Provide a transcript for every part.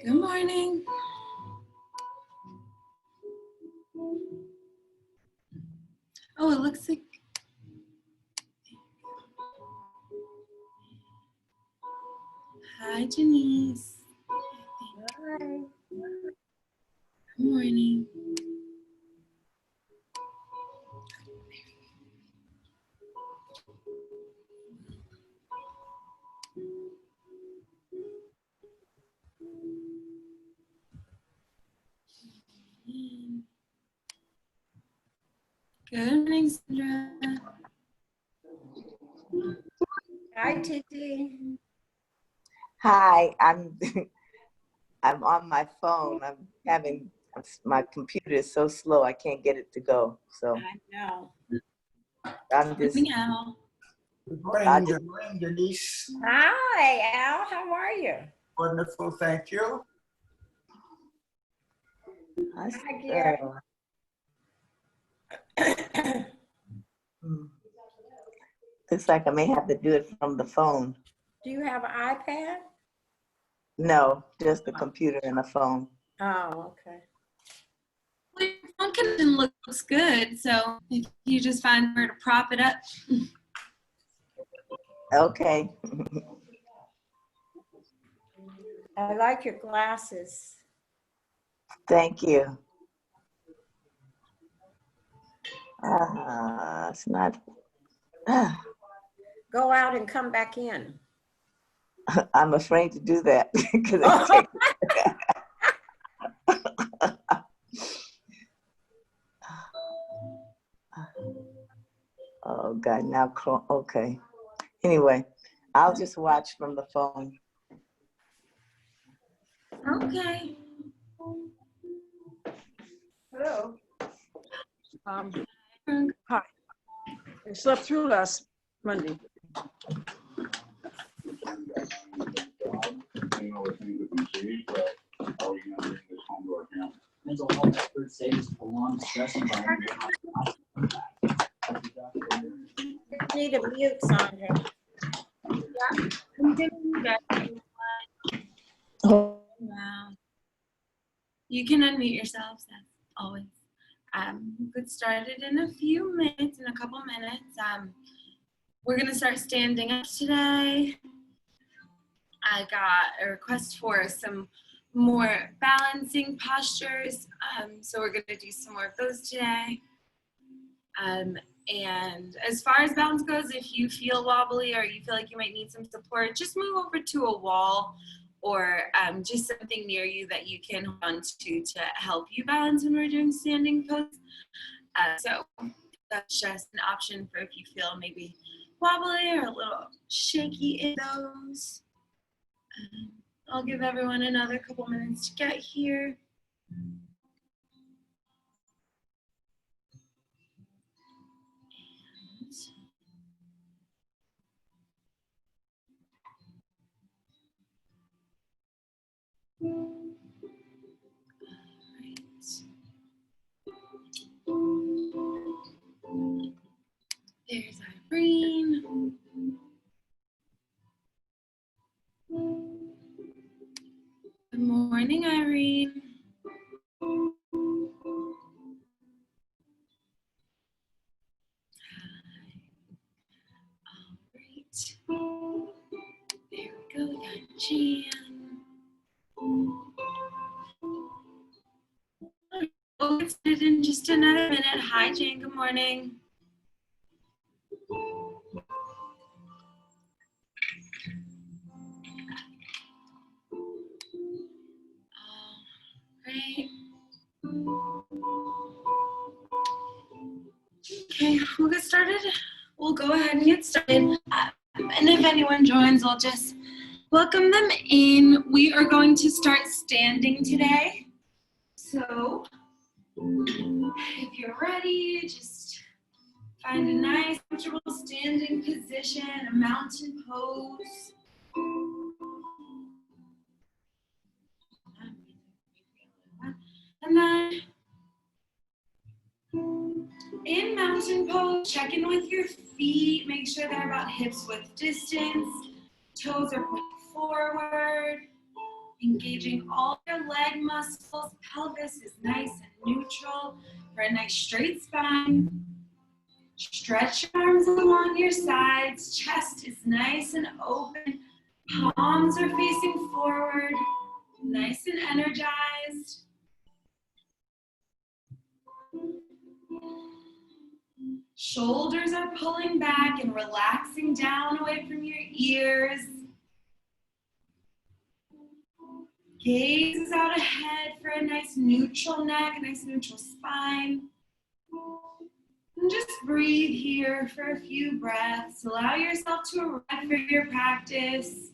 Good morning. Oh, it looks like. Hi, Janice. Hi. Good morning. Good morning, Sandra. Hi, Titi. Hi, I'm I'm on my phone. My computer is so slow I can't get it to go. So I know. I'm just Morning, Al. Good morning, Denise. Hi, Al. How are you? Wonderful, thank you. Hi, Gary. Looks like I may have to do it from the phone. Do you have an iPad? No, just the computer and the phone. Oh, okay. Well, your phone connection looks good, so if you just find where to prop it up. Okay. I like your glasses. Thank you. It's not. Go out and come back in. I'm afraid to do that because it takes. Oh God! Now, okay. Anyway, I'll just watch from the phone. Okay. Hello. Hi. I slept through last Monday. Mental health experts say this prolonged stress environment. You need a mute, Sandra. Oh. Wow. You can unmute yourselves, that's always. We'll get started in a few minutes, in a couple minutes. We're gonna start standing up today. I got a request for some more balancing postures, so we're gonna do some more of those today. And as far as balance goes, if you feel wobbly or you feel like you might need some support, just move over to a wall or just something near you that you can hold on to help you balance when we're doing standing pose. So that's just an option for if you feel maybe wobbly or a little shaky in those. I'll give everyone another couple minutes to get here. There's Irene. Good morning, Irene. All right. There we go. We got Jan. We'll get started in just another minute. Hi, Jane. Good morning. Great. Okay, we'll get started. We'll go ahead and get started. And if anyone joins, I'll just welcome them in. We are going to start standing today. So if you're ready, just find a nice, comfortable standing position, a mountain pose. And then in mountain pose, check in with your feet. Make sure they're about hips width distance. Toes are pointing forward. Engaging all your leg muscles. Pelvis is nice and neutral for a nice straight spine. Stretch your arms along your sides. Chest is nice and open. Palms are facing forward. Nice and energized. Shoulders are pulling back and relaxing down away from your ears. Gaze is out ahead for a nice neutral neck, a nice neutral spine. And just breathe here for a few breaths. Allow yourself to arrive for your practice.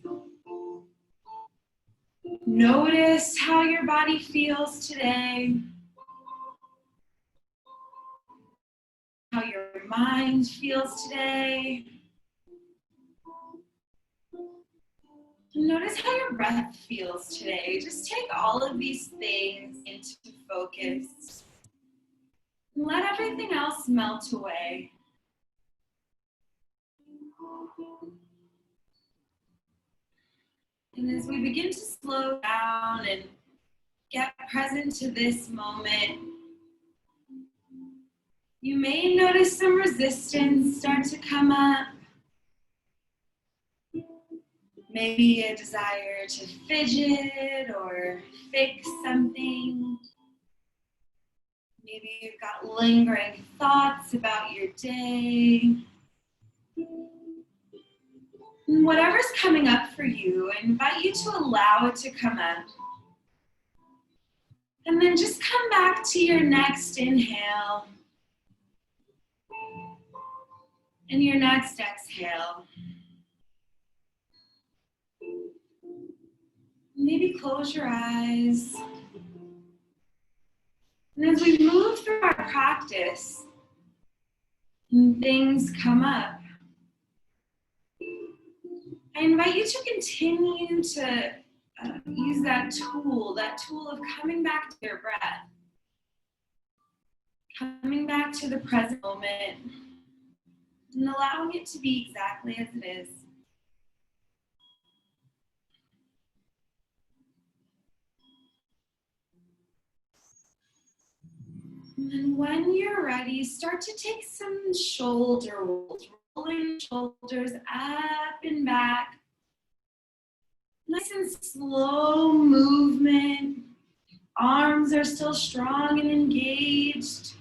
Notice how your body feels today. How your mind feels today. And notice how your breath feels today. Just take all of these things into focus. And let everything else melt away. And as we begin to slow down and get present to this moment, you may notice some resistance start to come up. Maybe a desire to fidget or fix something. Maybe you've got lingering thoughts about your day. And whatever's coming up for you, I invite you to allow it to come up. And then just come back to your next inhale. And your next exhale. Maybe close your eyes. And as we move through our practice, and things come up, I invite you to continue to use that tool of coming back to your breath, coming back to the present moment, and allowing it to be exactly as it is. And then when you're ready, start to take some shoulder rolls, rolling shoulders up and back. Nice and slow movement. Arms are still strong and engaged.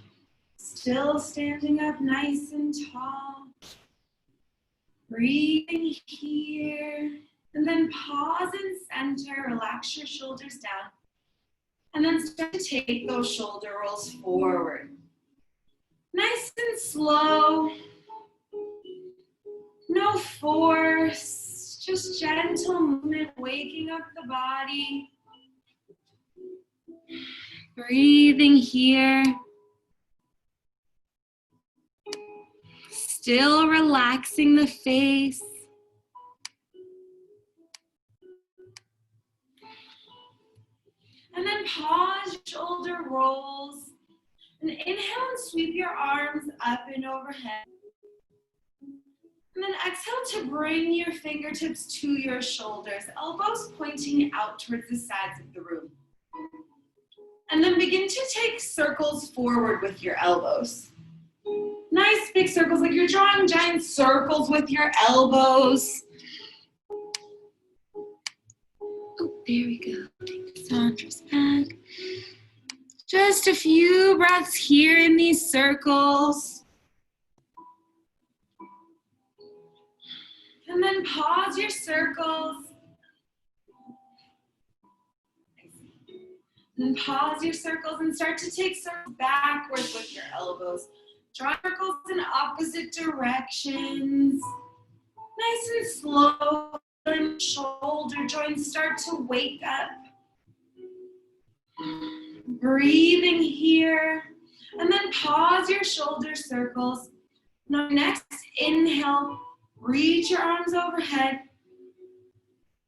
Still standing up nice and tall. Breathing here. And then pause and center. Relax your shoulders down. And then start to take those shoulder rolls forward. Nice and slow. No force, just gentle movement, waking up the body. Breathing here. Still relaxing the face. And then pause, shoulder rolls. And inhale and sweep your arms up and overhead. And then exhale to bring your fingertips to your shoulders, elbows pointing out towards the sides of the room. And then begin to take circles forward with your elbows. Nice big circles, like you're drawing giant circles with your elbows. Oh, there we go. Take Sandra's back. Just a few breaths here in these circles. And then pause your circles. And then pause your circles and start to take circles backwards with your elbows. Draw circles in opposite directions. Nice and slow. And shoulder joints start to wake up. Breathing here. And then pause your shoulder circles. Now next inhale, reach your arms overhead.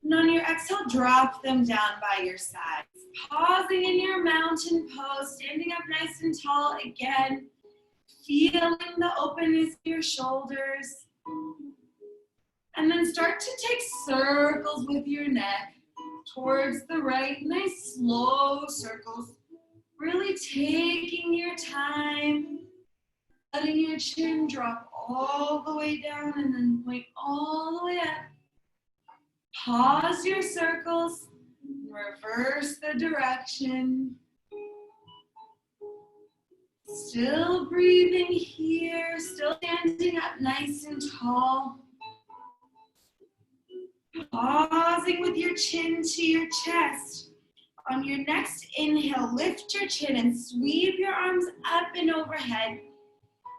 And on your exhale, drop them down by your sides. Pausing in your mountain pose, standing up nice and tall again. Feeling the openness of your shoulders. And then start to take circles with your neck. towards the right. Nice slow circles. Really taking your time. Letting your chin drop all the way down and then point all the way up. Pause your circles. Reverse the direction. Still breathing here. Still standing up nice and tall. Pausing with your chin to your chest. On your next inhale, lift your chin and sweep your arms up and overhead.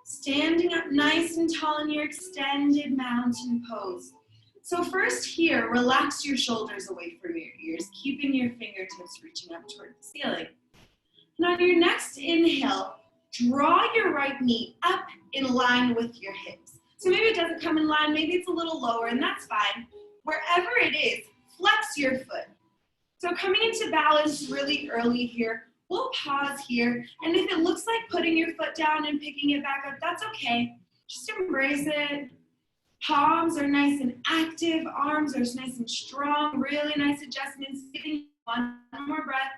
Standing up nice and tall in your extended mountain pose. So first here, relax your shoulders away from your ears, keeping your fingertips reaching up toward the ceiling. And on your next inhale, draw your right knee up in line with your hips. So maybe it doesn't come in line, maybe it's a little lower, and that's fine. Wherever it is, flex your foot. So coming into balance really early here, we'll pause here, and if it looks like putting your foot down and picking it back up, that's okay. Just embrace it. Palms are nice and active, arms are nice and strong, really nice adjustments. Giving one more breath.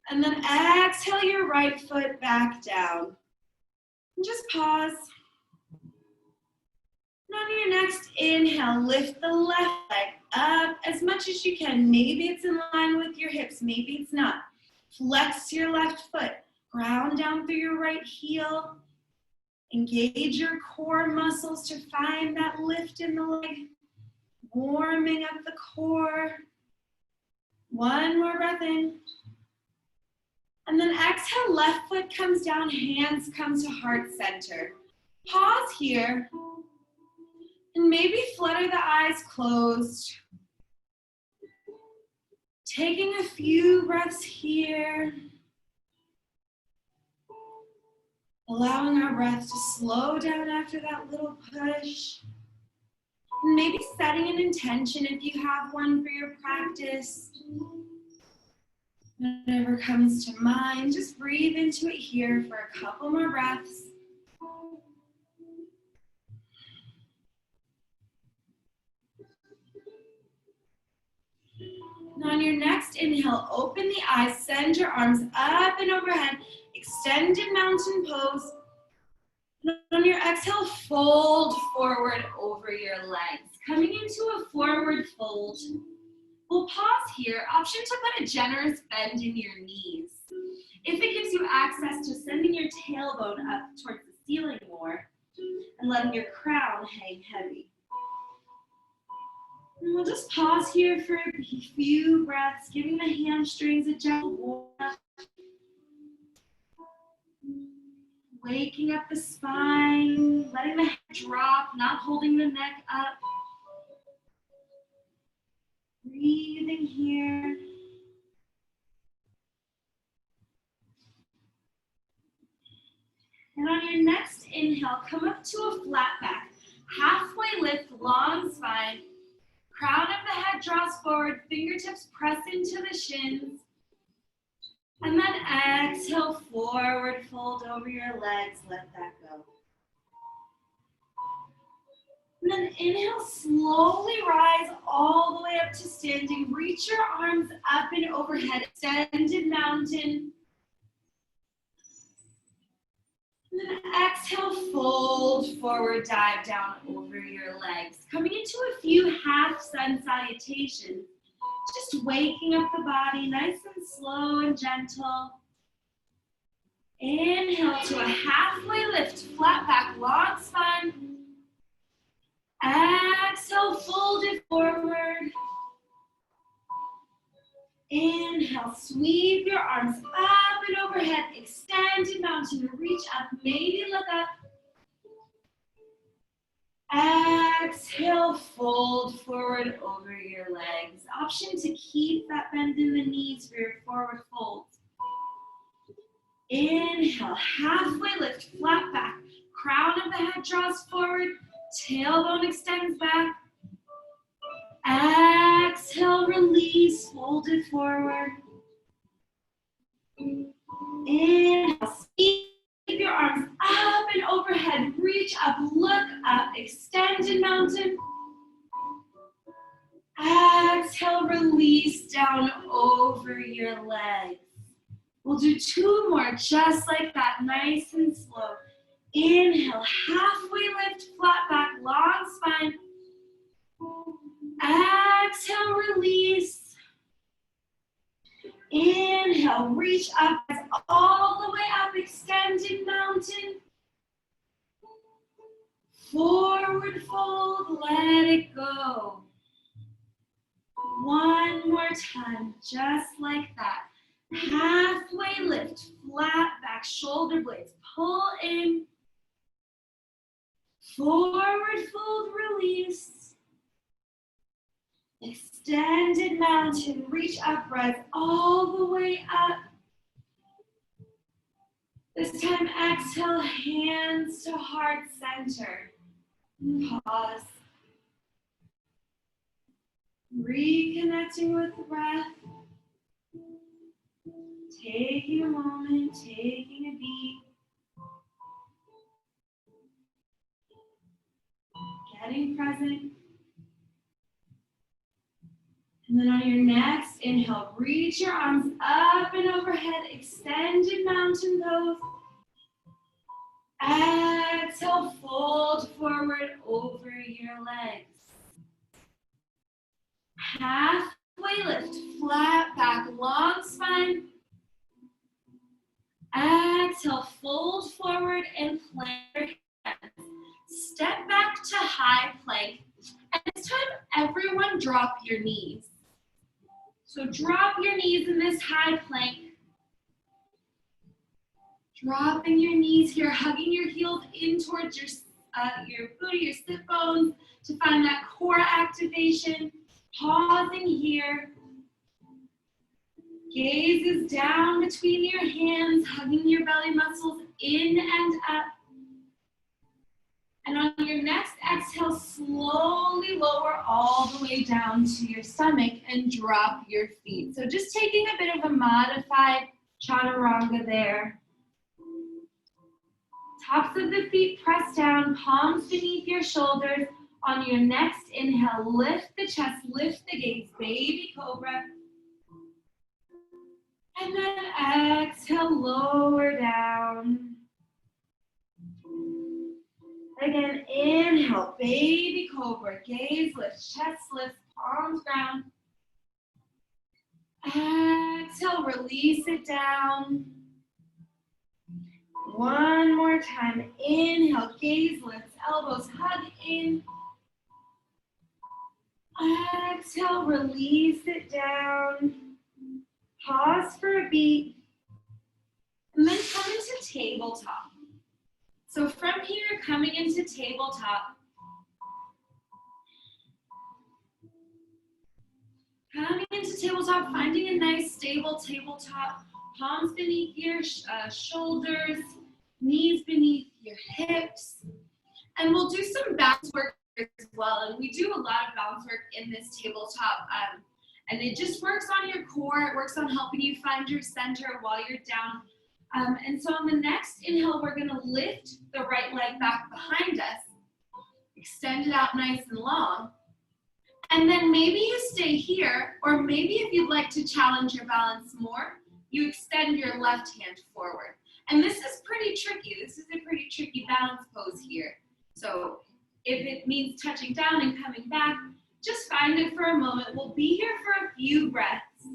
And then exhale your right foot back down. And just pause. And on your next inhale, lift the left leg up as much as you can. Maybe it's in line with your hips, maybe it's not. Flex your left foot, ground down through your right heel. Engage your core muscles to find that lift in the leg. Warming up the core. One more breath in. And then exhale, left foot comes down, hands come to heart center. Pause here. And maybe flutter the eyes closed. Taking a few breaths here. Allowing our breath to slow down after that little push. And maybe setting an intention if you have one for your practice. Whatever comes to mind, just breathe into it here for a couple more breaths. And on your next inhale, open the eyes, send your arms up and overhead, extended mountain pose. And on your exhale, fold forward over your legs. Coming into a forward fold. We'll pause here. Option to put a generous bend in your knees. If it gives you access to sending your tailbone up towards the ceiling more and letting your crown hang heavy. And we'll just pause here for a few breaths, giving the hamstrings a gentle warm-up. Waking up the spine, letting the head drop, not holding the neck up. Breathing here. And on your next inhale, come up to a flat back. Halfway lift, long spine. Crown of the head draws forward, fingertips press into the shins. And then exhale, forward fold over your legs, let that go. And then inhale, slowly rise all the way up to standing. Reach your arms up and overhead, extended mountain. And then exhale, fold forward, dive down over your legs. Coming into a few half sun salutations. Just waking up the body nice and slow and gentle. Inhale to a halfway lift, flat back, long spine. Exhale, fold it forward. Inhale, sweep your arms up and overhead, extended mountain, reach up, maybe look up. Exhale, fold forward over your legs. Option to keep that bend in the knees for your forward fold. Inhale, halfway lift, flat back. Crown of the head draws forward, tailbone extends back. Exhale, release, fold it forward. Inhale, sweep your arms up and overhead, reach up, look up, extended mountain. Exhale, release down over your legs. We'll do 2 more, just like that, nice and slow. Inhale, halfway lift, flat back, long spine. Exhale, release. Inhale, reach up all the way up, extended mountain. Forward fold, let it go. One more time, just like that. Halfway lift, flat back, shoulder blades, pull in. Forward fold, release. Extended mountain, reach up, rise all the way up. This time, exhale, hands to heart center. Pause. Reconnecting with the breath. Taking a moment, taking a beat. Getting present. And then on your next inhale, reach your arms up and overhead, extended mountain pose. Exhale, fold forward over your legs. Halfway lift, flat back, long spine. Exhale, fold forward and plant your hands. Step back to high plank. And this time, everyone drop your knees. So drop your knees in this high plank. Dropping your knees here, hugging your heels in towards your booty, your sit bones to find that core activation. Pausing here. Gaze is down between your hands, hugging your belly muscles in and up. And on your next exhale, slowly lower all the way down to your stomach and drop your feet. So just taking a bit of a modified chaturanga there. Tops of the feet press down, palms beneath your shoulders. On your next inhale, lift the chest, lift the gaze, baby cobra. And then exhale, lower down. Again, inhale, baby cobra, gaze lifts, chest lifts, palms ground. Exhale, release it down. One more time, inhale, gaze lifts, elbows hug in. Exhale, release it down. Pause for a beat. And then come into tabletop. So from here, coming into tabletop. Coming into tabletop, finding a nice stable tabletop. Palms beneath your shoulders, knees beneath your hips. And we'll do some bounce work as well. And we do a lot of bounce work in this tabletop. And it just works on your core. It works on helping you find your center while you're down. And so on the next inhale, we're gonna lift the right leg back behind us. Extend it out nice and long. And then maybe you stay here, or maybe if you'd like to challenge your balance more, you extend your left hand forward. And this is pretty tricky. This is a pretty tricky balance pose here. So if it means touching down and coming back, just find it for a moment. We'll be here for a few breaths.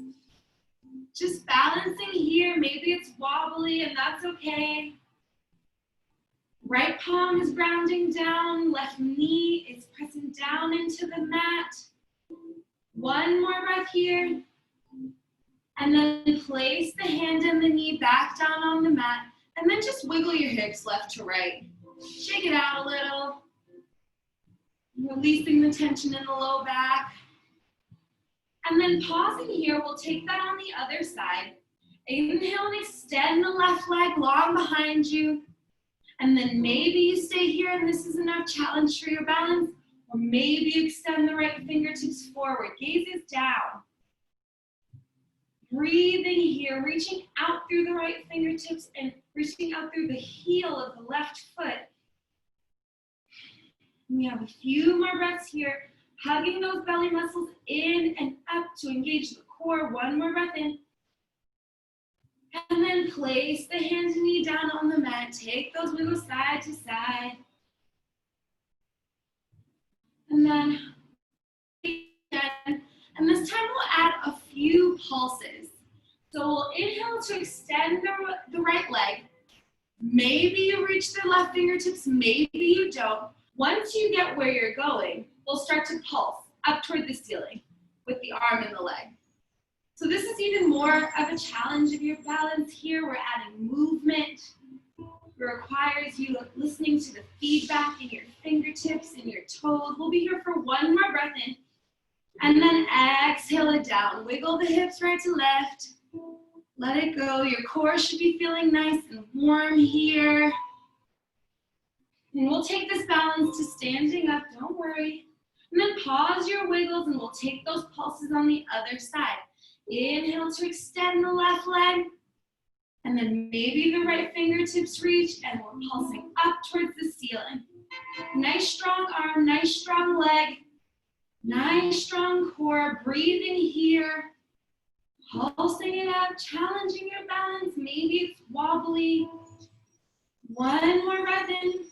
Just balancing here. Maybe it's wobbly and that's okay. Right palm is grounding down. Left knee is pressing down into the mat. One more breath here. And then place the hand and the knee back down on the mat. And then just wiggle your hips left to right. Shake it out a little. Releasing the tension in the low back. And then pausing here, we'll take that on the other side. Inhale and extend the left leg long behind you. And then maybe you stay here and this is enough challenge for your balance. Or maybe you extend the right fingertips forward. Gaze is down. Breathing here, reaching out through the right fingertips and reaching out through the heel of the left foot. We have a few more breaths here. Hugging those belly muscles in and up to engage the core. One more breath in. And then place the hands and knee down on the mat. Take those wiggles side to side. And then again. And this time we'll add a few pulses. So we'll inhale to extend the right leg. Maybe you reach the left fingertips, maybe you don't. Once you get where you're going, we'll start to pulse up toward the ceiling with the arm and the leg. So this is even more of a challenge of your balance here. We're adding movement. It requires you listening to the feedback in your fingertips and your toes. We'll be here for one more breath in. And then exhale it down. Wiggle the hips right to left. Let it go. Your core should be feeling nice and warm here. And we'll take this balance to standing up, don't worry. And then pause your wiggles and we'll take those pulses on the other side. Inhale to extend the left leg. And then maybe the right fingertips reach and we're pulsing up towards the ceiling. Nice strong arm, nice strong leg, nice strong core, breathing here. Pulsing it up, challenging your balance. Maybe it's wobbly. One more breath in,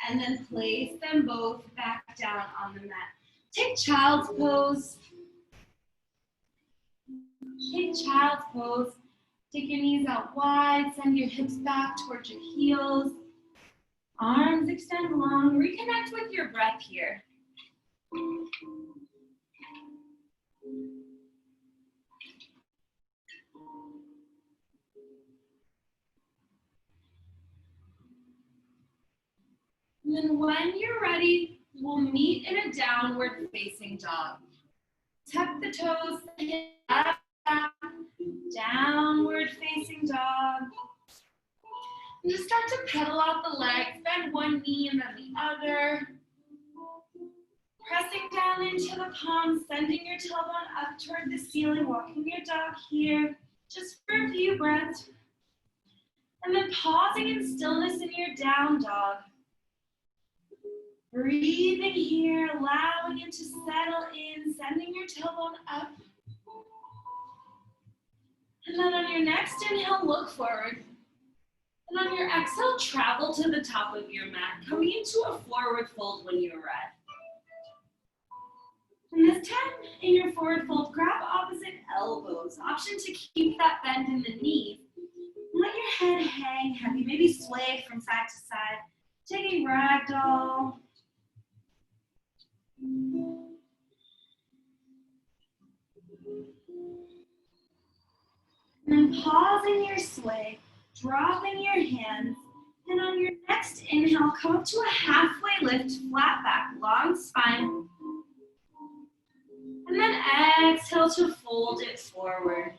and then place them both back down on the mat. Take child's pose. Take child's pose. Take your knees out wide, send your hips back towards your heels. Arms extend long. Reconnect with your breath here. And then when you're ready, we'll meet in a downward facing dog. Tuck the toes, up, downward facing dog. And just start to pedal out the legs, bend one knee and then the other. Pressing down into the palms, sending your tailbone up toward the ceiling, walking your dog here, just for a few breaths. And then pausing in stillness in your down dog. Breathing here, allowing it to settle in, sending your tailbone up. And then on your next inhale, look forward. And on your exhale, travel to the top of your mat, coming into a forward fold when you're ready. And this time, in your forward fold, grab opposite elbows. Option to keep that bend in the knees. Let your head hang heavy, maybe sway from side to side. Taking ragdoll. And then pausing your sway, dropping your hands, and on your next inhale, come up to a halfway lift, flat back, long spine. And then exhale to fold it forward.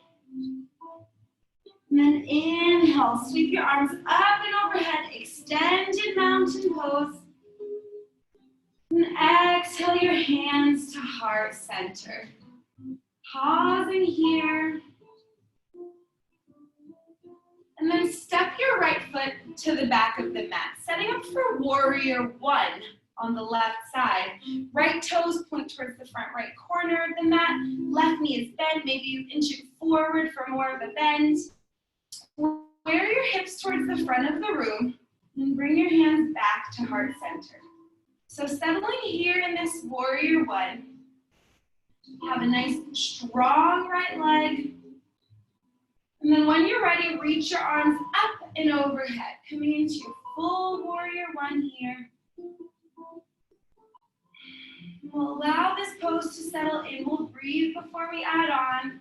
And then inhale, sweep your arms up and overhead, extended mountain pose. And exhale your hands to heart center. Pausing here. And then step your right foot to the back of the mat, setting up for warrior one on the left side. Right toes point towards the front right corner of the mat. Left knee is bent, maybe you inch it forward for more of a bend. Square your hips towards the front of the room and bring your hands back to heart center. So settling here in this warrior one, have a nice strong right leg. And then when you're ready, reach your arms up and overhead, coming into your full warrior one here. We'll allow this pose to settle in. We'll breathe before we add on.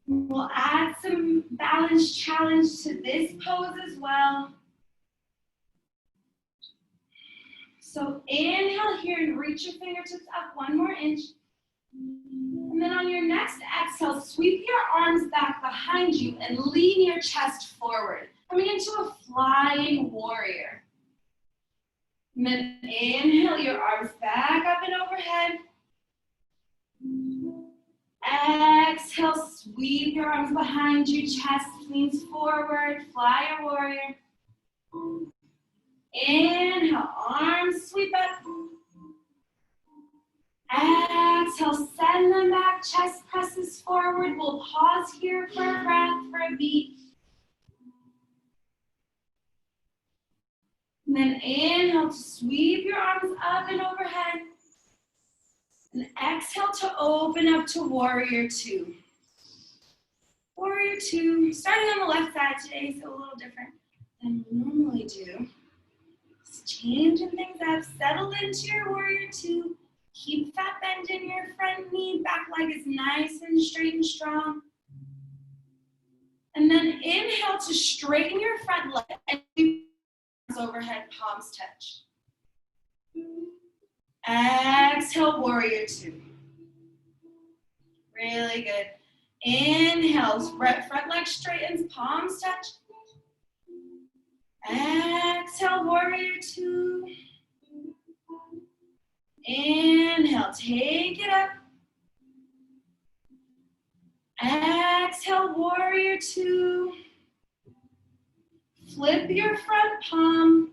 We'll add some balance challenge to this pose as well. So inhale here and reach your fingertips up one more inch. And then on your next exhale, sweep your arms back behind you and lean your chest forward, coming into a flying warrior. And then inhale your arms back up and overhead. Exhale, sweep your arms behind you, chest leans forward, fly your warrior. Inhale, arms sweep up. Exhale, send them back, chest presses forward. We'll pause here for a breath, for a beat. And then inhale to sweep your arms up and overhead. And exhale to open up to warrior two. Warrior two, starting on the left side today, so a little different than we normally do. Just changing things up, settle into your warrior two. Keep that bend in your front knee, back leg is nice and straight and strong. And then inhale to straighten your front leg and overhead, palms touch. Exhale, warrior two. Really good. Inhale, front leg straightens, palms touch. Exhale, warrior two. Inhale, take it up. Exhale, warrior two. Flip your front palm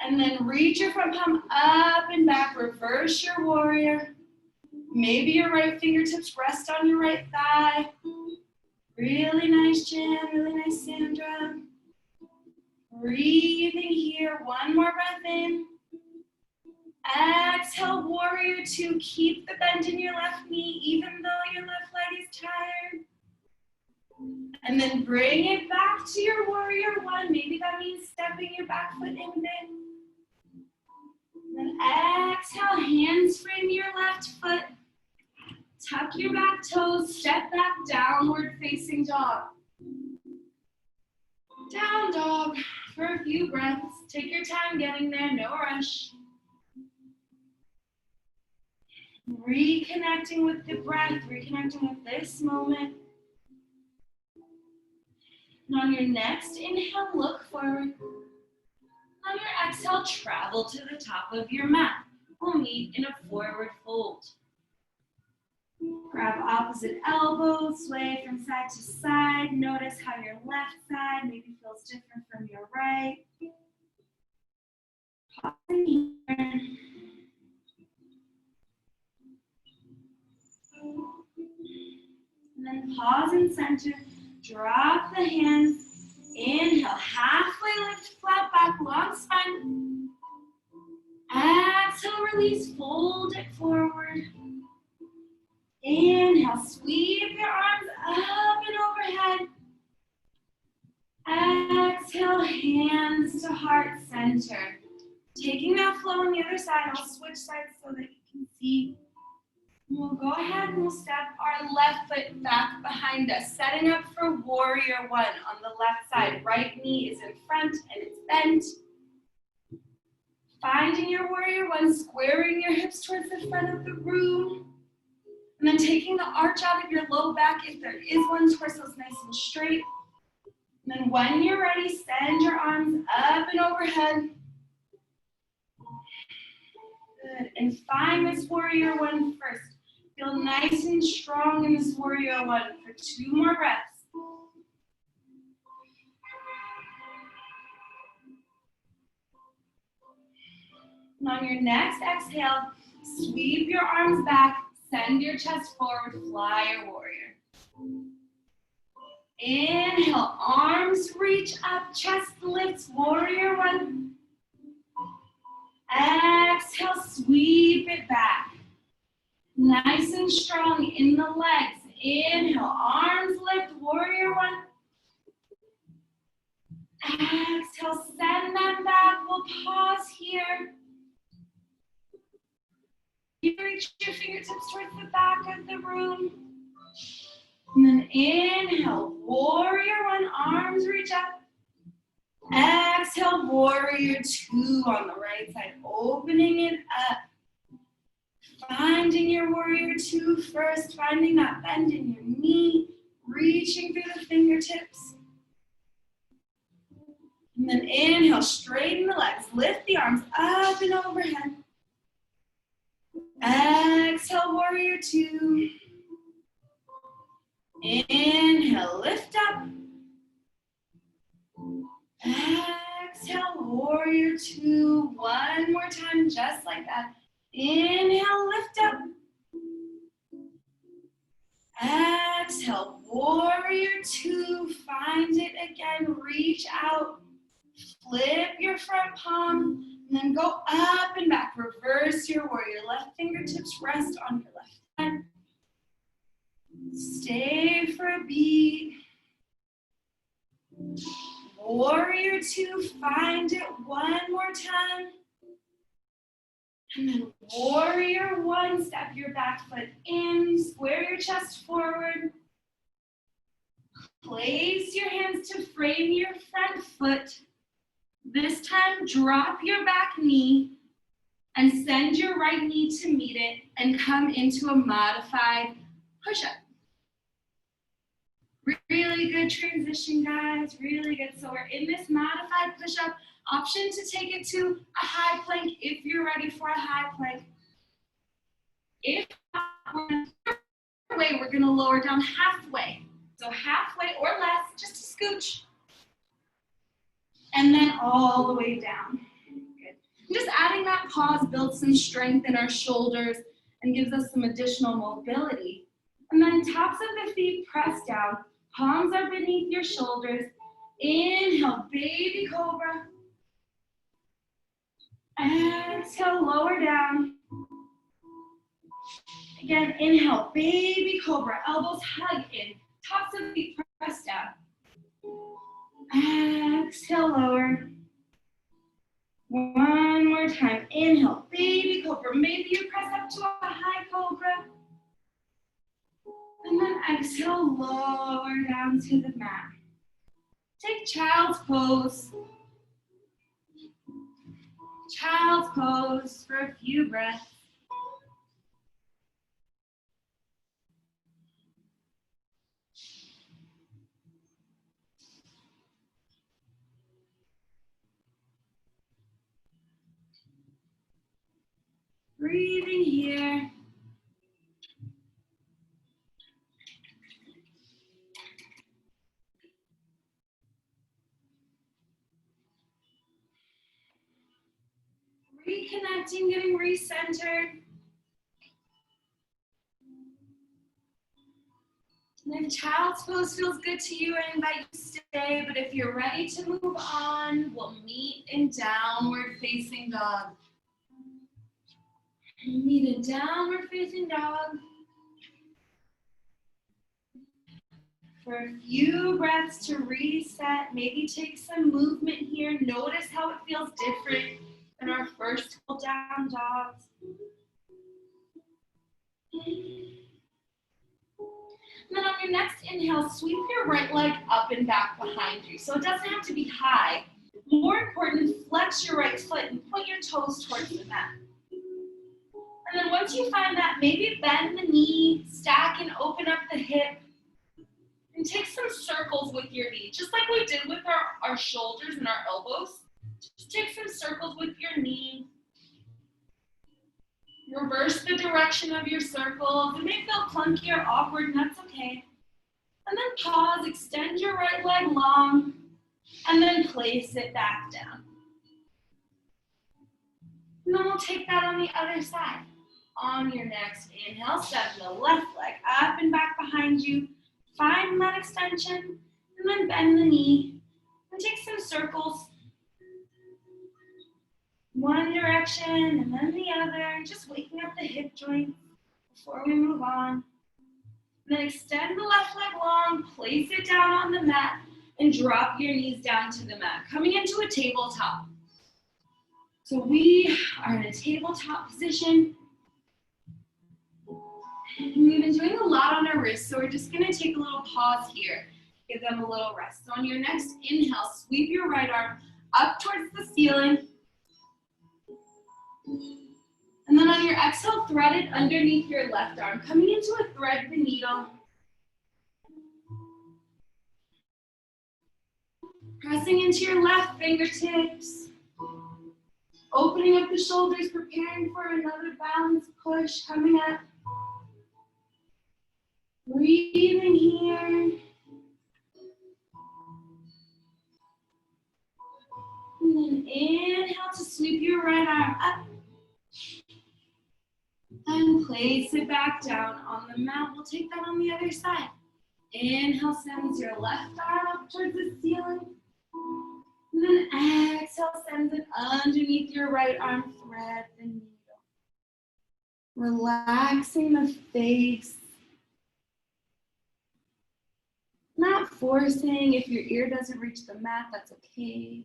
and then reach your front palm up and back. Reverse your warrior. Maybe your right fingertips rest on your right thigh. Really nice, Jen. Really nice, Sandra. Breathing here. One more breath in. Exhale, warrior two. Keep the bend in your left knee even though your left leg is tired. And then bring it back to your warrior one. Maybe that means stepping your back foot in a bit. Then exhale, hands frame your left foot. Tuck your back toes, step back, downward facing dog. Down dog for a few breaths. Take your time getting there, no rush. Reconnecting with the breath, reconnecting with this moment. And on your next inhale, look forward. On your exhale, travel to the top of your mat. We'll meet in a forward fold. Grab opposite elbow, sway from side to side. Notice how your left side maybe feels different from your right. Pausing here. And then pause and center. Drop the hands. Inhale, halfway lift, flat back, long spine. Exhale, release, fold it forward. Inhale, sweep your arms up and overhead. Exhale, hands to heart center. Taking that flow on the other side, I'll switch sides so that you can see. We'll go ahead and we'll step our left foot back behind us, setting up for warrior one on the left side. Right knee is in front and it's bent. Finding your warrior one, squaring your hips towards the front of the room. And then taking the arch out of your low back if there is one, torso is nice and straight. And then when you're ready, send your arms up and overhead. Good, and find this warrior one first. Feel nice and strong in this warrior one for 2 more breaths. And on your next exhale, sweep your arms back, send your chest forward, fly your warrior. Inhale, arms reach up, chest lifts, warrior one. Exhale, sweep it back. Nice and strong in the legs. Inhale, arms lift, warrior one. Exhale, send them back. We'll pause here. You reach your fingertips towards the back of the room. And then inhale, warrior one, arms reach up. Exhale, warrior two on the right side, opening it up. Finding your warrior two first, finding that bend in your knee, reaching through the fingertips. And then inhale, straighten the legs, lift the arms up and overhead. Exhale, warrior two. Inhale, lift up. Exhale, warrior two. One more time, just like that. Inhale, lift up. Exhale, warrior two. Find it again. Reach out. Flip your front palm. And then go up and back. Reverse your warrior. Left fingertips rest on your left hand. Stay for a beat. Warrior two. Find it one more time. And then warrior one, step your back foot in, square your chest forward. Place your hands to frame your front foot. This time, drop your back knee and send your right knee to meet it and come into a modified push-up. Really good transition, guys, really good. So we're in this modified push-up. Option to take it to a high plank if you're ready for a high plank. If not, we're gonna lower down halfway. So halfway or less, just a scooch. And then all the way down. Good. And just adding that pause builds some strength in our shoulders and gives us some additional mobility. And then tops of the feet press down. Palms are beneath your shoulders. Inhale, baby cobra. Exhale, lower down. Again, inhale, baby cobra. Elbows hug in. Tops of the feet press down. Exhale, lower. One more time. Inhale, baby cobra. Maybe you press up to a high cobra. And then exhale, lower down to the mat. Take child's pose. Child's pose for a few breaths. Breathing here. Reconnecting, getting recentered. And if child's pose feels good to you, I invite you to stay. But if you're ready to move on, we'll meet in downward facing dog. Meet in downward facing dog. For a few breaths to reset, maybe take some movement here. Notice how it feels different than our first couple down dogs. And then on your next inhale, sweep your right leg up and back behind you. So it doesn't have to be high. More important, flex your right foot and point your toes towards the mat. And then once you find that, maybe bend the knee, stack and open up the hip. And take some circles with your knee, just like we did with our shoulders and our elbows. Just take some circles with your knee. Reverse the direction of your circle. It may feel clunky or awkward, and that's okay. And then pause, extend your right leg long, and then place it back down. And then we'll take that on the other side. On your next inhale, step the left leg up and back behind you. Find that extension, and then bend the knee, and take some circles. One direction, and then the other, just waking up the hip joint before we move on. And then extend the left leg long, place it down on the mat, and drop your knees down to the mat, coming into a tabletop. So we are in a tabletop position. And we've been doing a lot on our wrists, so we're just gonna take a little pause here, give them a little rest. So on your next inhale, sweep your right arm up towards the ceiling. And then on your exhale, thread it underneath your left arm, coming into a thread the needle. Pressing into your left fingertips. Opening up the shoulders, preparing for another balance push, coming up. Breathing here. And then inhale to sweep your right arm up. And place it back down on the mat. We'll take that on the other side. Inhale, sends your left arm up towards the ceiling. And then exhale, sends it underneath your right arm. Thread the needle. Relaxing the face. Not forcing. If your ear doesn't reach the mat, that's okay.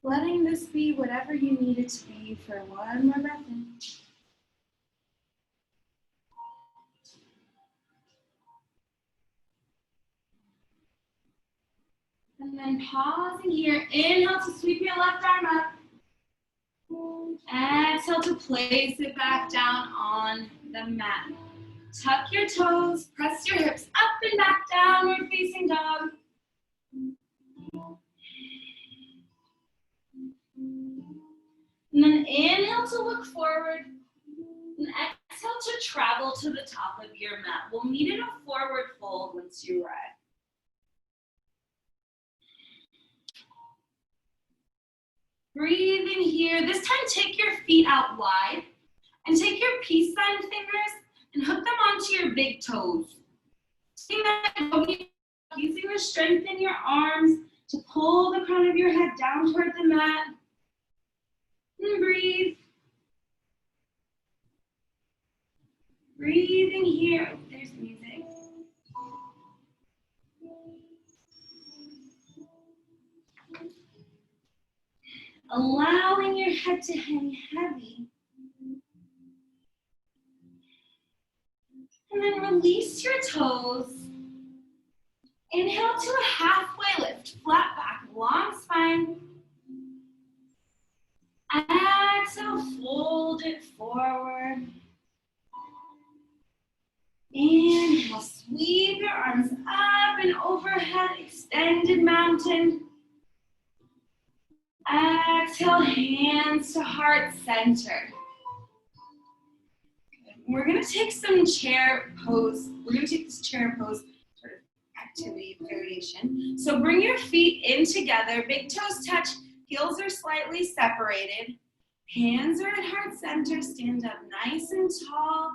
Letting this be whatever you need it to be for one more breath in. And then pausing here. Inhale to sweep your left arm up. Exhale to place it back down on the mat. Tuck your toes, press your hips up and back, downward facing dog. And then inhale to look forward. And exhale to travel to the top of your mat. We'll meet in a forward fold once you arrive. Breathe in here. This time take your feet out wide and take your peace sign fingers and hook them onto your big toes. Using the strength in your arms to pull the crown of your head down toward the mat. And breathe. Breathe in here. Oh, there's music. Allowing your head to hang heavy. And then release your toes. Inhale to a halfway lift, flat back, long spine. Exhale, fold it forward. Inhale, sweep your arms up and overhead, extended mountain. Exhale, hands to heart center. We're gonna take some chair pose. We're gonna take this chair pose sort of activity variation. So bring your feet in together, big toes touch, heels are slightly separated. Hands are at heart center, stand up nice and tall.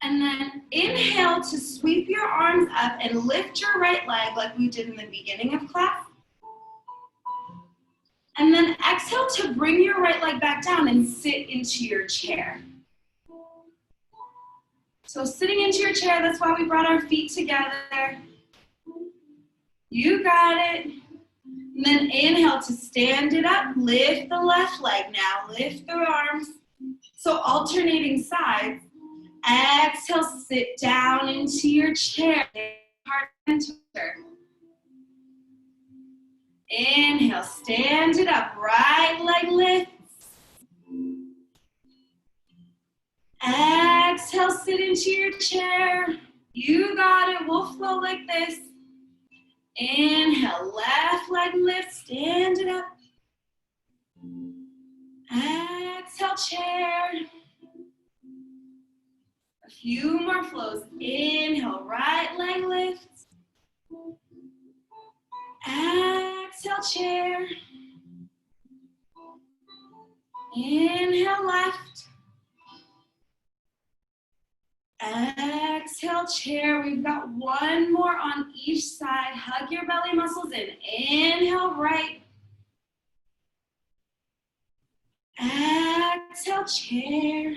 And then inhale to sweep your arms up and lift your right leg like we did in the beginning of class. And then exhale to bring your right leg back down and sit into your chair. So sitting into your chair, that's why we brought our feet together. You got it. And then inhale to stand it up, lift the left leg now, lift the arms. So alternating sides. Exhale, sit down into your chair, heart center. Inhale, stand it up, right leg lifts. Exhale, sit into your chair. You got it, we'll flow like this. Inhale, left leg lift, stand it up. Exhale, chair. A few more flows. Inhale, right leg lifts. Exhale, chair. Inhale, left. Exhale, chair. We've got one more on each side. Hug your belly muscles in. Inhale, right. Exhale, chair.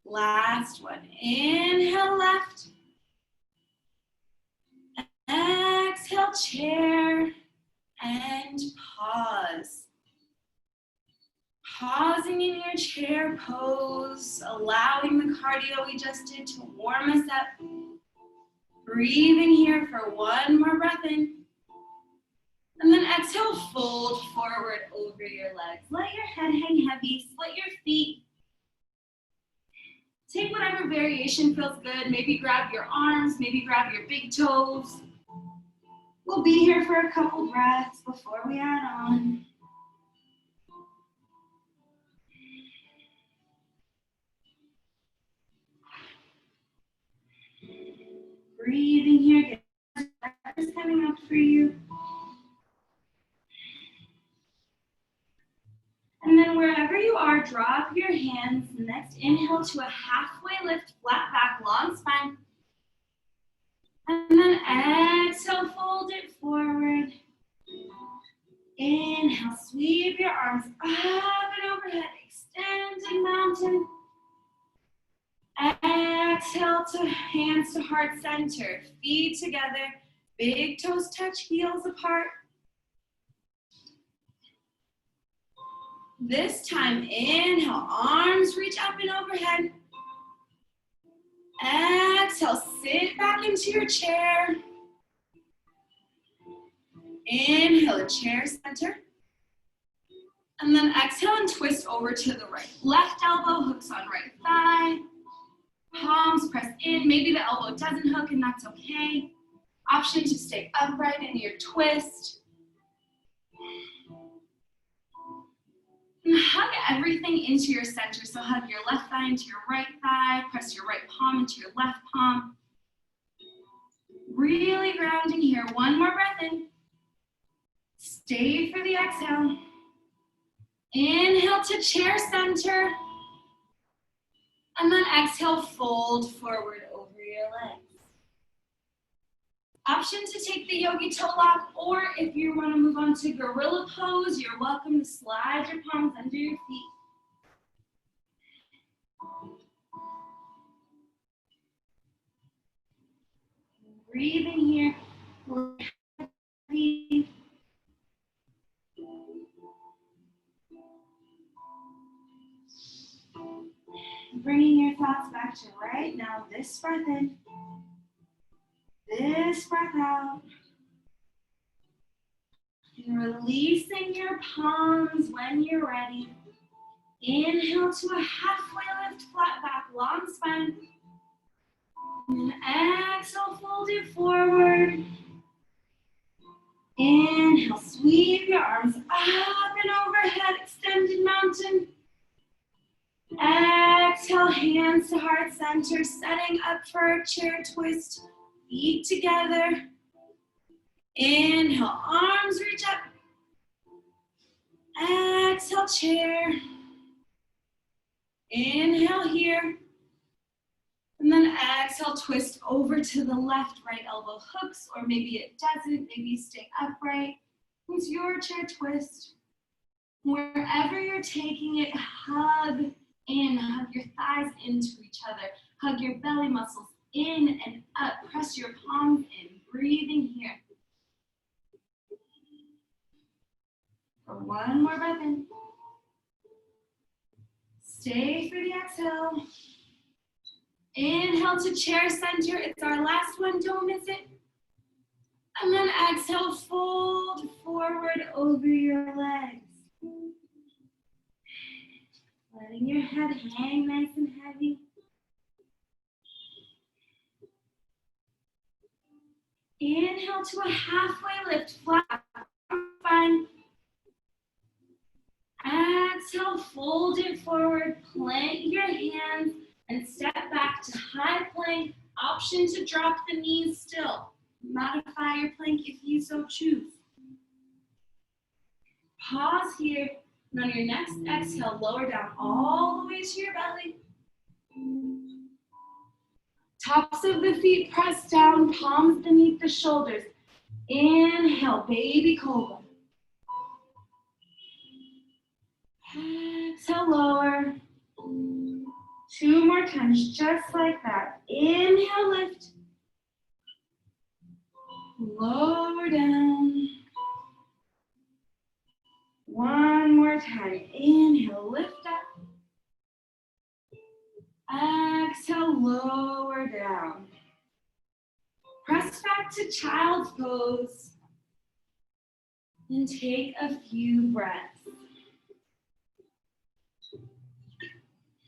Last one. Inhale, left. Exhale, chair. And pause. Pausing in your chair pose, allowing the cardio we just did to warm us up. Breathing here for one more breath in. And then exhale, fold forward over your legs. Let your head hang heavy, split your feet. Take whatever variation feels good. Maybe grab your arms, maybe grab your big toes. We'll be here for a couple breaths before we add on. Breathing here, get breath is coming up for you. Inhale to a halfway lift, flat back, long spine. And then exhale, fold it forward. Inhale, sweep your arms up and overhead, extending mountain. Exhale to hands to heart center, feet together, big toes touch, heels apart. This time, inhale, arms reach up and overhead. Exhale, sit back into your chair. Inhale, a chair center. And then exhale and twist over to the right. Left elbow hooks on right thigh. Palms press in. Maybe the elbow doesn't hook and that's okay. Option to stay upright in your twist. And hug everything into your center. So hug your left thigh into your right thigh. Press your right palm into your left palm. Really grounding here. One more breath in. Stay for the exhale. Inhale to chair center. And then exhale, fold forward over your legs. Option to take the yogi toe lock, or if you want to move on to gorilla pose, you're welcome to slide your palms under your feet. Breathing here. Heavy. Bringing your thoughts back to right now. This breath in. This breath out. And releasing your palms when you're ready. Inhale to a halfway lift, flat back, long spine. And exhale, fold it forward. Inhale, sweep your arms up and overhead, extended mountain. Exhale, hands to heart center, setting up for a chair twist. Feet together. Inhale, arms reach up. Exhale, chair. Inhale here. And then exhale, twist over to the left, right elbow hooks, or maybe it doesn't, maybe stay upright. It's your chair twist. Wherever you're taking it, hug in, hug your thighs into each other. Hug your belly muscles in and up. Press your palms in, breathing here. For one more breath in. Stay for the exhale. Inhale to chair center. It's our last one, don't miss it. And then exhale, fold forward over your legs. Letting your head hang nice and heavy. Inhale to a halfway lift, flat, spine. Exhale, fold it forward, plant your hands, and step back to high plank. Option to drop the knees still. Modify your plank if you so choose. Pause here, and on your next exhale, lower down all the way to your belly. Tops of the feet press down, palms beneath the shoulders. Inhale, baby cobra. Exhale, lower. Two more times, just like that. Inhale, lift. Lower down. One more time. Inhale, lift up. Exhale, lower down. Press back to child's pose. And take a few breaths.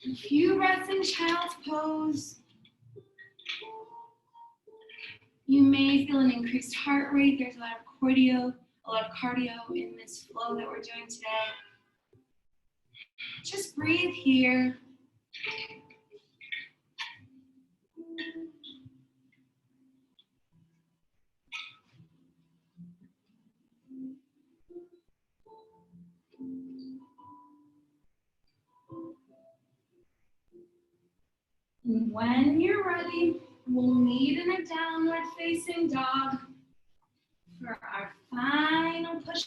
A few breaths in child's pose. You may feel an increased heart rate. There's a lot of cardio in this flow that we're doing today. Just breathe here. And when you're ready, we'll meet in a downward facing dog for our final push.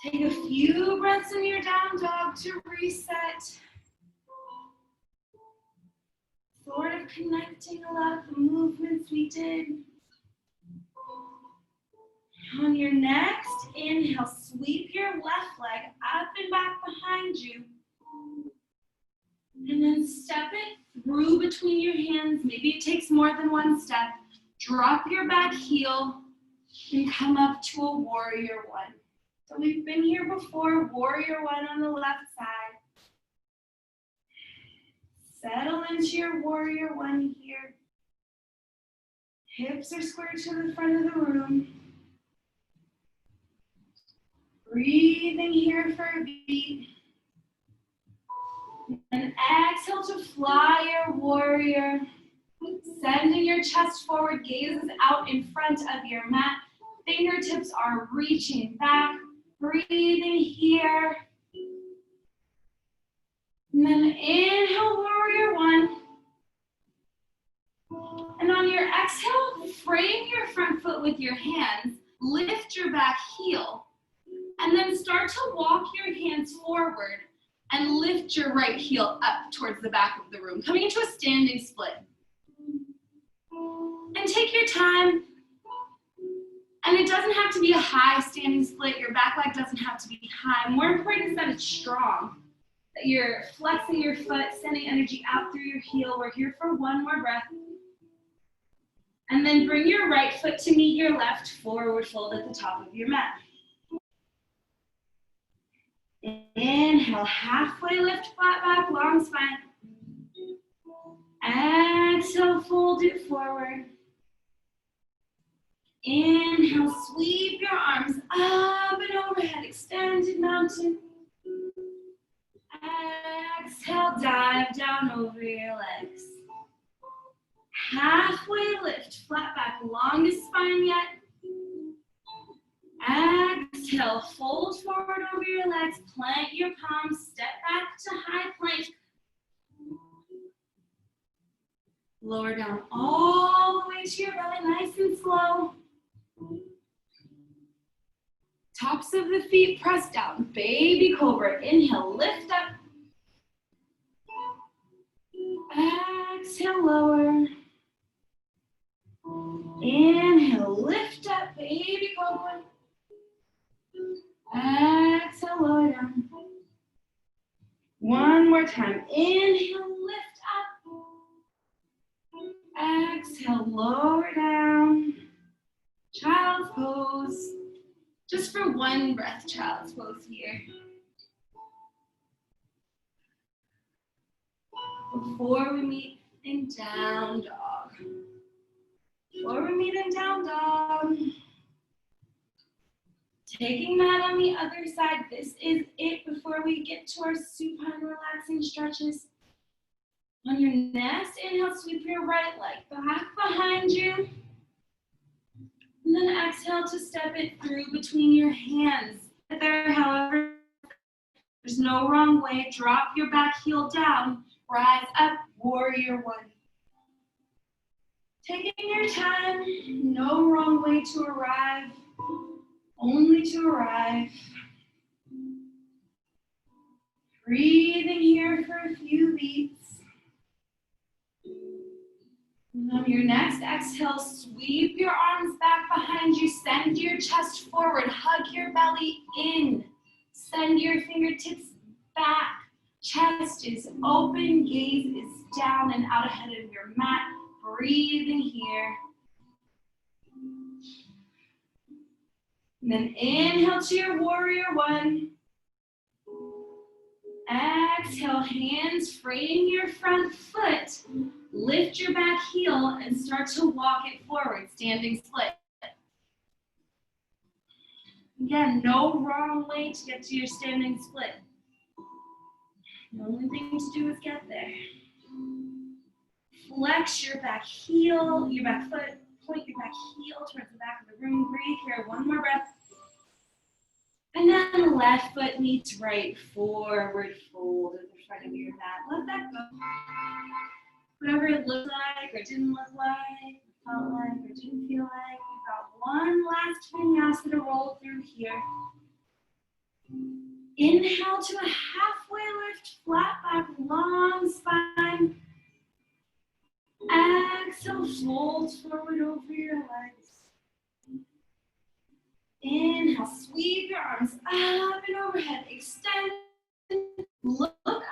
Take a few breaths in your down dog to reset. Sort of connecting a lot of the movements we did. On your next inhale, sweep your left leg up and back behind you. And then step it through between your hands. Maybe it takes more than one step. Drop your back heel and come up to a warrior one. So we've been here before, warrior one on the left side. Settle into your warrior one here. Hips are squared to the front of the room. Breathing here for a beat. And exhale to fly your warrior. Sending your chest forward, gazes out in front of your mat. Fingertips are reaching back. Breathing here. And then inhale, warrior one. And on your exhale, frame your front foot with your hands. Lift your back heel. And then start to walk your hands forward and lift your right heel up towards the back of the room, coming into a standing split. And take your time. And it doesn't have to be a high standing split. Your back leg doesn't have to be high. More important is that it's strong. That you're flexing your foot, sending energy out through your heel. We're here for one more breath. And then bring your right foot to meet your left, forward fold at the top of your mat. Inhale, halfway lift, flat back, long spine. Exhale, fold it forward. Inhale, sweep your arms up and overhead, extended mountain. Exhale, dive down over your legs. Halfway lift, flat back, longest spine yet. Exhale, fold forward over your legs, plant your palms, step back to high plank. Lower down all the way to your belly, nice and slow. Tops of the feet press down, baby cobra. Inhale, lift up. Exhale, lower. Inhale, lift up, baby cobra. Exhale, lower down. One more time. Inhale, lift up. Exhale, lower down. Child's pose. Just for one breath, child's pose here. Before we meet in down dog. Before we meet in down dog. Taking that on the other side. This is it before we get to our supine relaxing stretches. On your next inhale, sweep your right leg back behind you. And then exhale to step it through between your hands. There, however, there's no wrong way. Drop your back heel down. Rise up, warrior one. Taking your time, no wrong way to arrive. Only to arrive. Breathing here for a few beats. And on your next exhale, sweep your arms back behind you. Send your chest forward. Hug your belly in. Send your fingertips back. Chest is open. Gaze is down and out ahead of your mat. Breathing here. And then inhale to your warrior one. Exhale, hands frame your front foot. Lift your back heel and start to walk it forward, standing split. Again, no wrong way to get to your standing split. The only thing to do is get there. Flex your back heel, your back foot, point your back heel towards the back of the room. Breathe here, one more breath. And then left foot meets right, forward fold at the front of your mat. Let that go. Whatever it looked like or didn't look like, felt like or didn't feel like, we've got one last vinyasa to roll through here. Inhale to a halfway lift, flat back, long spine. Exhale, fold forward over your legs. Inhale, sweep your arms up and overhead. Extend, look up.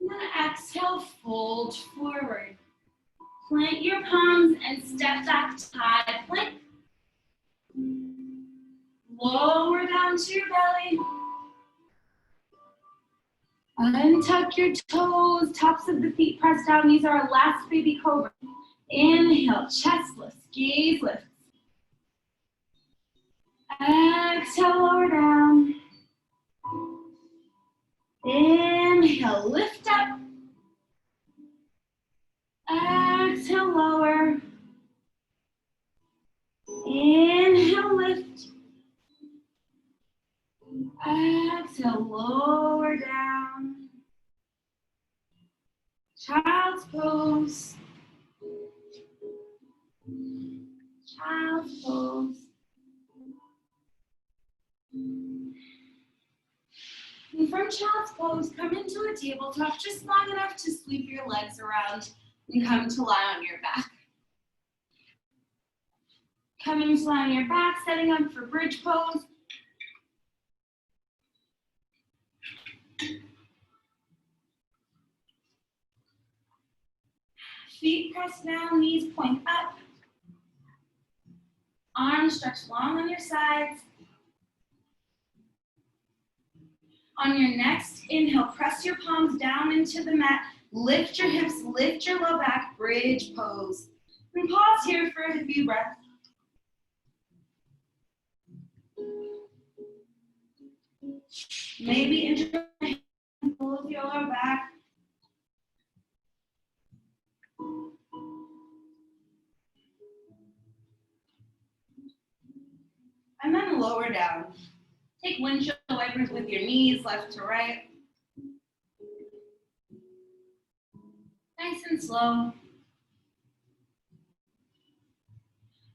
And then exhale, fold forward. Plant your palms and step back to high plank. Lower down to your belly. Untuck your toes, tops of the feet pressed down. These are our last baby cobra. Inhale, chest lifts, gaze lifts. Exhale, lower down. Inhale, lift up. Exhale, lower. Inhale, lift. Exhale, lower down. Child's pose. Child's pose. And from child's pose, come into a tabletop just long enough to sweep your legs around and come to lie on your back. Coming to lie on your back, setting up for bridge pose. Feet pressed down, knees point up. Arms stretched long on your sides. On your next inhale, press your palms down into the mat. Lift your hips, lift your low back, bridge pose. And pause here for a few breaths. Maybe enjoy the handle of your lower back. And then lower down. Take windshield wipers with your knees left to right. Nice and slow.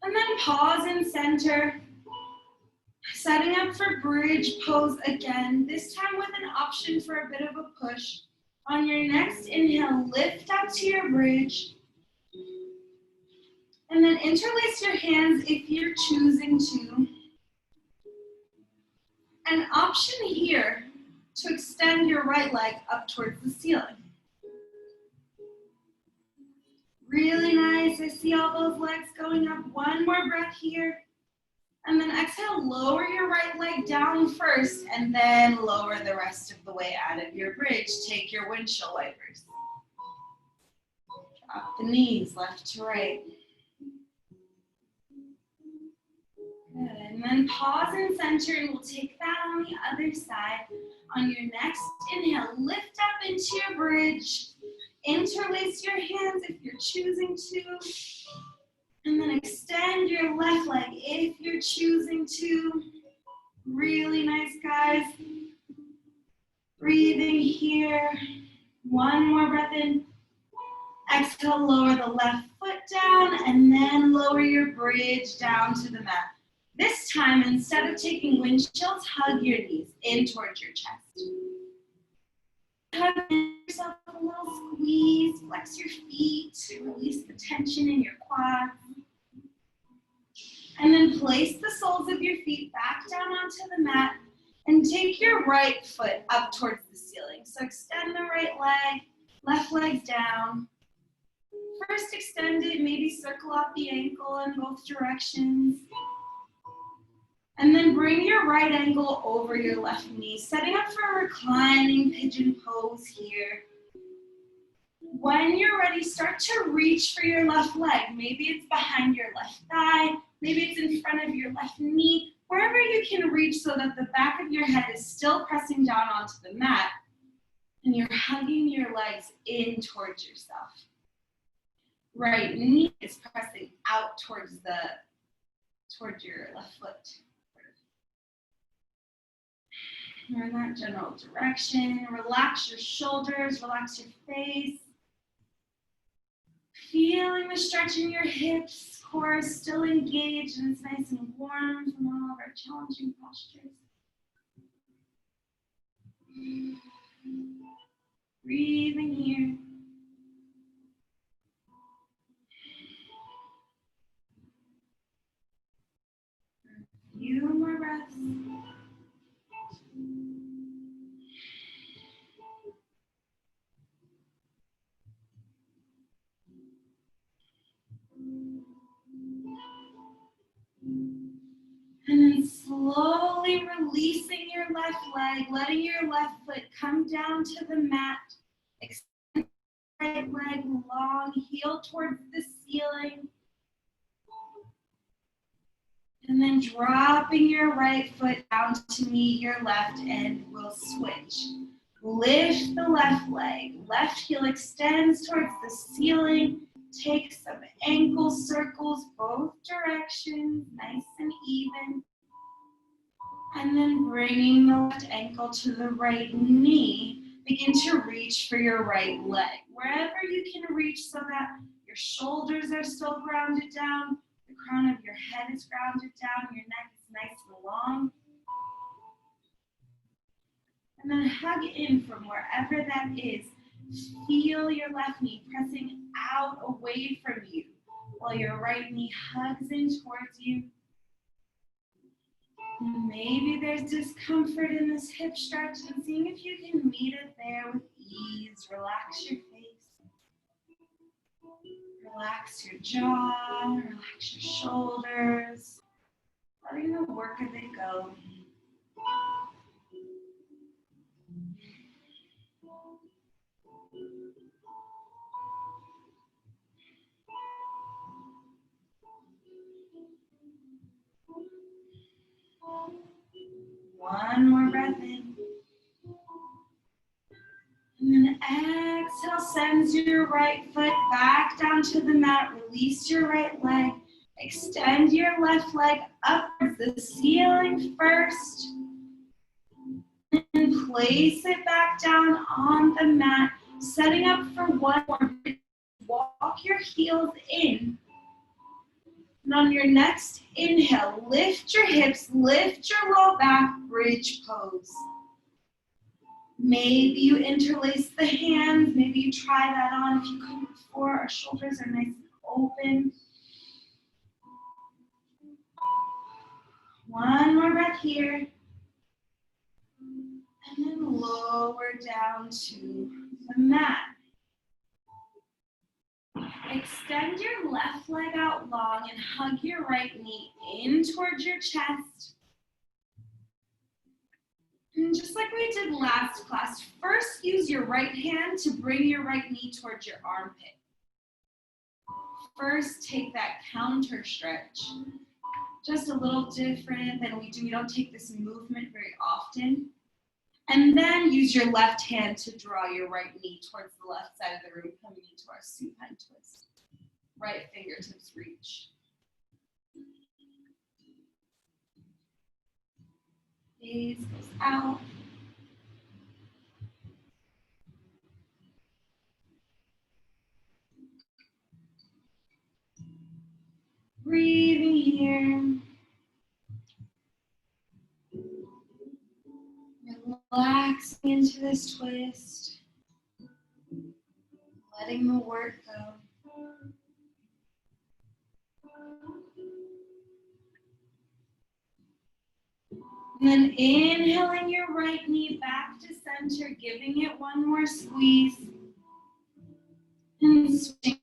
And then pause and center. Setting up for bridge pose again, this time with an option for a bit of a push. On your next inhale, lift up to your bridge. And then interlace your hands if you're choosing to. An option here to extend your right leg up towards the ceiling. Really nice. I see all those legs going up. One more breath here. And then exhale, lower your right leg down first and then lower the rest of the way out of your bridge. Take your windshield wipers. Drop the knees left to right. Good. And then pause and center, and we'll take that on the other side. On your next inhale, lift up into your bridge. Interlace your hands if you're choosing to. And then extend your left leg if you're choosing to. Really nice, guys. Breathing here. One more breath in. Exhale, lower the left foot down, and then lower your bridge down to the mat. This time, instead of taking windshields, hug your knees in towards your chest. Hug yourself a little squeeze, flex your feet, release the tension in your quads. And then place the soles of your feet back down onto the mat and take your right foot up towards the ceiling. So extend the right leg, left leg's down. First extend it, maybe circle out the ankle in both directions. And then bring your right ankle over your left knee, setting up for a reclining pigeon pose here. When you're ready, start to reach for your left leg. Maybe it's behind your left thigh, maybe it's in front of your left knee, wherever you can reach so that the back of your head is still pressing down onto the mat and you're hugging your legs in towards yourself. Right knee is pressing out towards your left foot. Or in that general direction. Relax your shoulders, relax your face. Feeling the stretch in your hips, core is still engaged and it's nice and warm from all of our challenging postures. Breathing here. A few more breaths. And then slowly releasing your left leg, letting your left foot come down to the mat. Extend your right leg long, heel towards the ceiling. And then dropping your right foot down to meet your left, and we'll switch. Lift the left leg. Left heel extends towards the ceiling. Take some ankle circles both directions, nice and even. And then bringing the left ankle to the right knee, begin to reach for your right leg. Wherever you can reach so that your shoulders are still grounded down, the crown of your head is grounded down, your neck is nice and long. And then hug in from wherever that is. Feel your left knee pressing out away from you while your right knee hugs in towards you. And maybe there's discomfort in this hip stretch, and seeing if you can meet it there with ease. Relax your face. Relax your jaw, relax your shoulders. Letting the work of it go. One more breath in. And then exhale, sends your right foot back down to the mat. Release your right leg. Extend your left leg up towards the ceiling first. And place it back down on the mat. Setting up for one more. Walk your heels in. And on your next inhale, lift your hips, lift your low back, bridge pose. Maybe you interlace the hands, maybe you try that on if you couldn't before. Our shoulders are nice and open. One more breath here. And then lower down to the mat. Extend your left leg out long and hug your right knee in towards your chest. And just like we did last class, first use your right hand to bring your right knee towards your armpit. First, take that counter stretch. Just a little different than we do. We don't take this movement very often. And then use your left hand to draw your right knee towards the left side of the room, coming into our supine twist. Right fingertips reach. Gaze goes out. Breathing here. Relaxing into this twist. Letting the work go. And then inhaling your right knee back to center, giving it one more squeeze. And switching.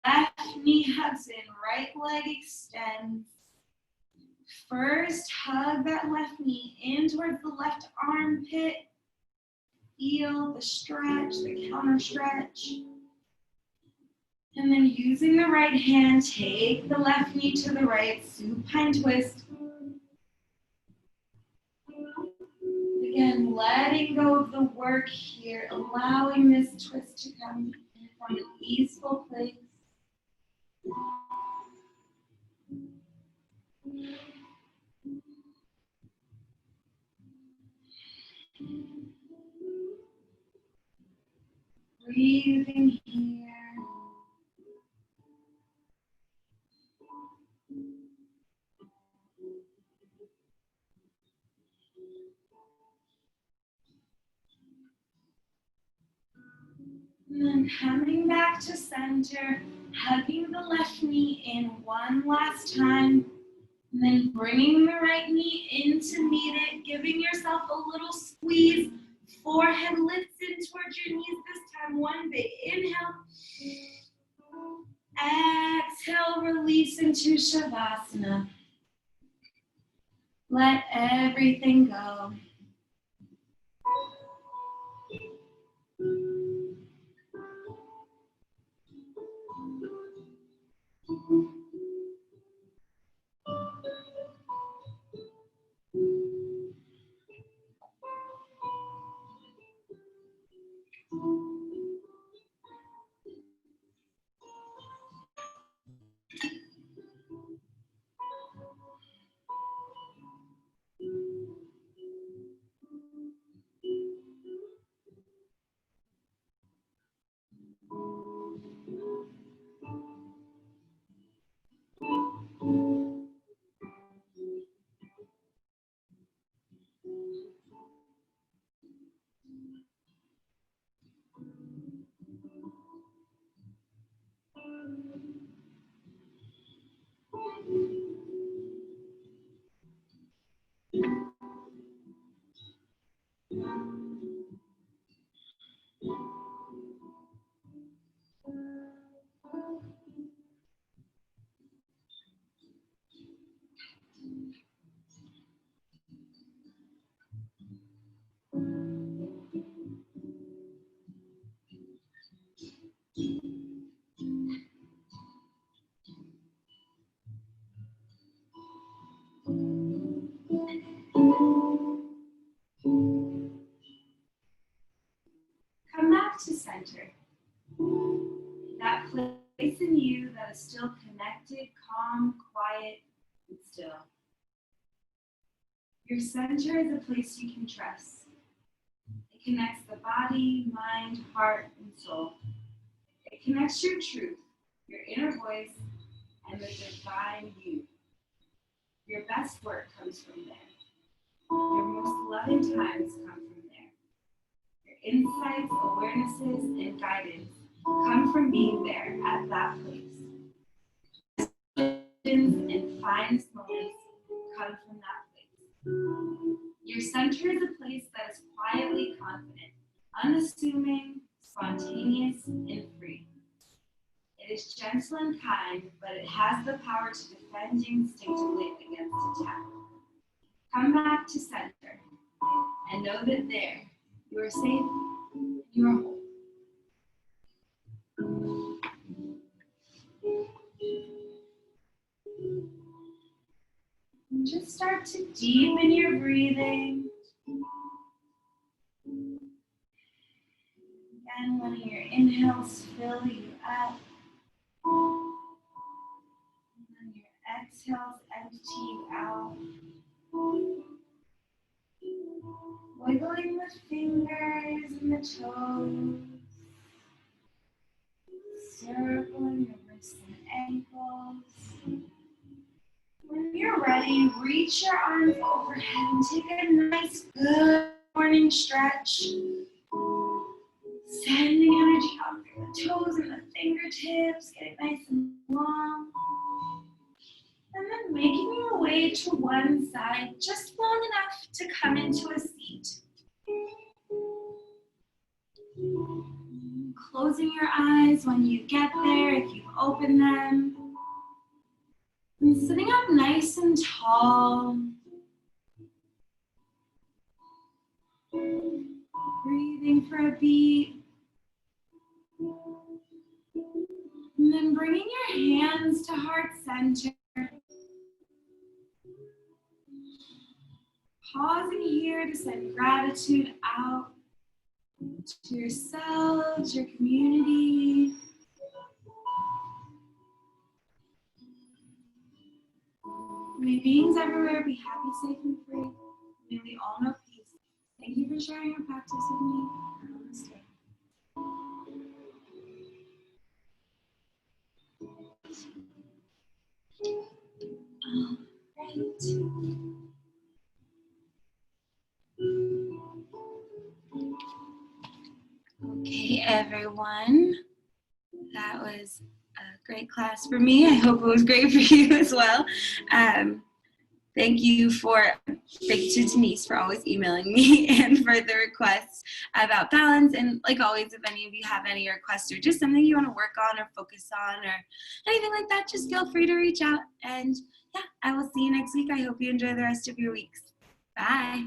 Left knee hugs in, right leg extends. First, hug that left knee in towards the left armpit. Feel the stretch, the counter stretch. And then using the right hand, take the left knee to the right, supine twist. Again, letting go of the work here, allowing this twist to come from an easeful place. And coming back to center, hugging the left knee in one last time. And then bringing the right knee in to meet it, giving yourself a little squeeze. Forehead lifts in towards your knees this time. One big inhale. Exhale, release into Shavasana. Let everything go. Come back to center. That place in you that is still connected, calm, quiet, and still. Your center is a place you can trust. It connects the body, mind, heart, and soul. It connects your truth, your inner voice, and the divine you. Your best work comes from there. Your most loving times come from there. Your insights, awarenesses, and guidance come from being there at that place. And finest moments come from that place. Your center is a place that is quietly confident, unassuming, spontaneous, and free. It is gentle and kind, but it has the power to defend you instinctively against attack. Come back to center and know that there you are safe, you are whole. And just start to deepen your breathing. Again, letting your inhales fill you up. And then your exhales empty you out. Wiggling the fingers and the toes. Circling the wrists and ankles. When you're ready, reach your arms overhead and take a nice, good morning stretch. Sending energy up through the toes and the fingertips, getting nice and long. And then making your way to one side, just long enough to come into a seat. Closing your eyes when you get there, if you open them. And sitting up nice and tall. Breathing for a beat. And then bringing your hands to heart center. Pausing here to send gratitude out to yourselves, your community. May beings everywhere be happy, safe, and free. May we all know peace. Thank you for sharing your practice with me. Namaste. All right. Okay, everyone. That was a great class for me. I hope it was great for you as well. Thank you to Denise for always emailing me and for the requests about balance. And like always, if any of you have any requests or just something you want to work on or focus on or anything like that, just feel free to reach out. And yeah, I will see you next week. I hope you enjoy the rest of your weeks. Bye.